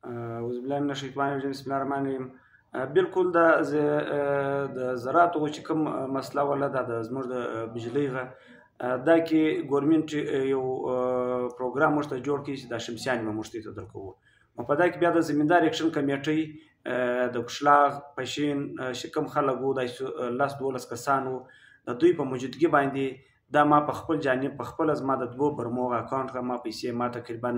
اعوذ بالله من الشیطان الرجیم بسم الله الرحمن الرحیم. بالکل د زراعتو چې کوم مسله ولا د زموږ د بجلی غه دا کې ګورنمنت یو پروګرام ورته جوړ کړي چې د شمسیان مشتي ته درکوو. نو په دا کې بیا د زمیندار اکشن کمیټې د کشلاغ پښین شکم خلکو د 12 کسانو د دوی په موجودګي باندې دا ما په خپل جانب په خپل از ما د 2 برمو اکاونټ ما پیسې ما تقریبا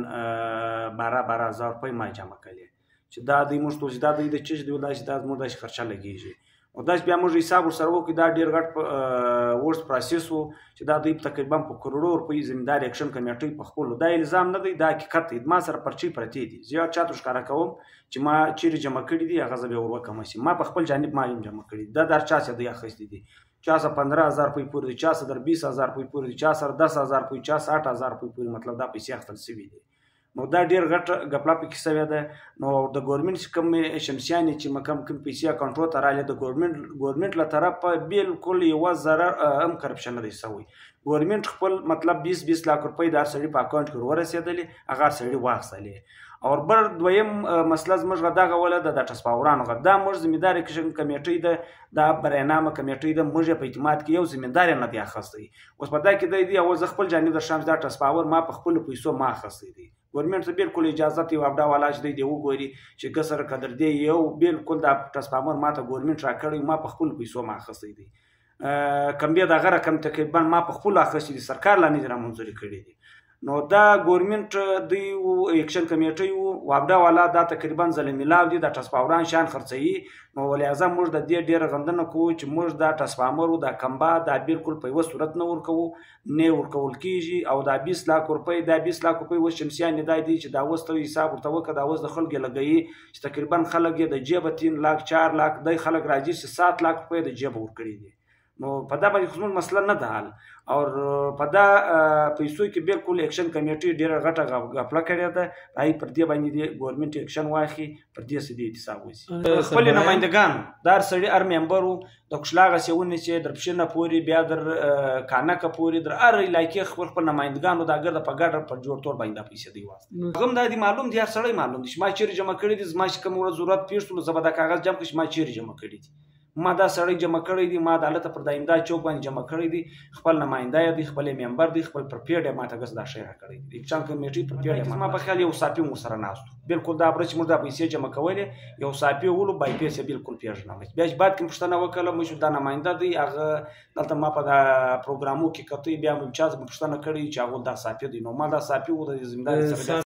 12,000 روپۍ ما جمع کړې چې دا دوی موږ ته دا دوی د چیز دی ولای چې دا موږ د خرچه لګیږي او دا بیا موږ حساب سره وکړو دا ډیر غټ ورس پروسس وو چې دا دوی تقریبا په کروڑو روپۍ زمیندار اکشن کمیټې په خپل دا الزام نه دی دا حقیقت دی ما سره پرچی پرتی دي زیات چاته ښکارا کوم چې ما چیرې جمع کړی دي هغه به ورکم شي ما په خپل جانب ما جمع کړی دا در چا څه دی اخیستی دي چا سره 15,000 روپۍ پورې دي چا سره 20,000 روپۍ پورې دي چا سره 10,000 روپۍ چا 60,000 روپۍ پورې مطلب دا پیسې اخیستل شوي دي. نو دا ډیر غټ غپلا پکې شوی ده نو د ګورنمنت کوم شمسیانې چې مکم کوم پیسې اکاونټ ته رااله د ګورنمنت له طرفه بالکل یو ضرر هم کرپشن نه دی شوی. ګورنمنت خپل مطلب 20 लाख روپۍ د سړي په اکاونټ کې ورسېدلې هغه سړي واخیستلې او بل دویم مسله زموږ دغه ولا د ټسپاورانو غدا موږ زمیندار اکشن کمیټې د برنامه کمیټې د موږ په اعتماد کې یو زمیندار نه دی اخستي اوس په دا کې د اول خپل جانب د شمس د ټسپاور ما په خپل پیسو ما اخستي دي ګورنمنت ته بالکل اجازه تی وابډا والا چې دی وګوري چې کسر قدر دی یو بالکل د ټسپاور ما ته ګورنمنت راکړی ما په خپل پیسو ما اخستي دي کم بیا دغه رقم تقریبا ما په خپل اخستي دي سرکار لا نه منظوري کړی دي. نو دا ګورنمنت دی اکشن کمیټې وابډا والا دا تقریبا ظلم ملاو دي د ټسپاوران شان خرڅي نو ولې اعظم موږ د دې ډیر غندنه کوو چې موږ دا ټسپامر د کمبا دا بالکل په یو صورت نه ورکو نه ورکول کیږي او دا 20 लाख روپۍ دا 20 लाख روپۍ و شمسیان نه دی چې دا وسته حساب ورته وکړه دا وس د خلک لګي چې تقریبا خلک د جیب 3 लाख 4 लाख د خلک راځي چې 7 लाख روپۍ د جیب ورکړي دي. نو په دا باندې خصوصا مسله نه ده حل او په دا پیسو کې بالکل اکشن کمیټې ډیره غټه غفله کړې ده راي پر دې باندې د ګورنمنت اکشن واخی پر دې سدي حساب وسی خپل نمائندگان دار سړي ار ممبرو د کشلاغه سیونه چې در پښنه پوری بیا در کانکه پوری در ار علاقې خپل نمائندگانو دا ګرد په ګډ پر جوړ تور باندې پیسې دی واسطه هم دا دي معلوم دي هر سړی معلوم دي ما چیرې جمع کړی دي ما کوم ضرورت پیښ زبده کاغذ جمع کړم ما چیرې جمع کړی دي ما دا سړی جمع کړی دی ما عدالت پر دایمدا چوک باندې جمع کړی دی خپل نماینده دی خپل ممبر دی خپل پرپیډ ما ته غس دا شی را کړی دی اکشن کمیټې پرپیډ ما په خیال یو صاحب مو سره ناستو بالکل دا برچ موږ د پیسې جمع کولې یو صاحب ولو بای پیسې بالکل پیژنه بیا بعد کوم پښتنه وکړه مو دا نماینده دی هغه دلته ما په دا پروګرامو کې کته بیا مو چاز پښتنه کړی چې هغه دا صاحب دی نو ما دا صاحب و د زمیندار سره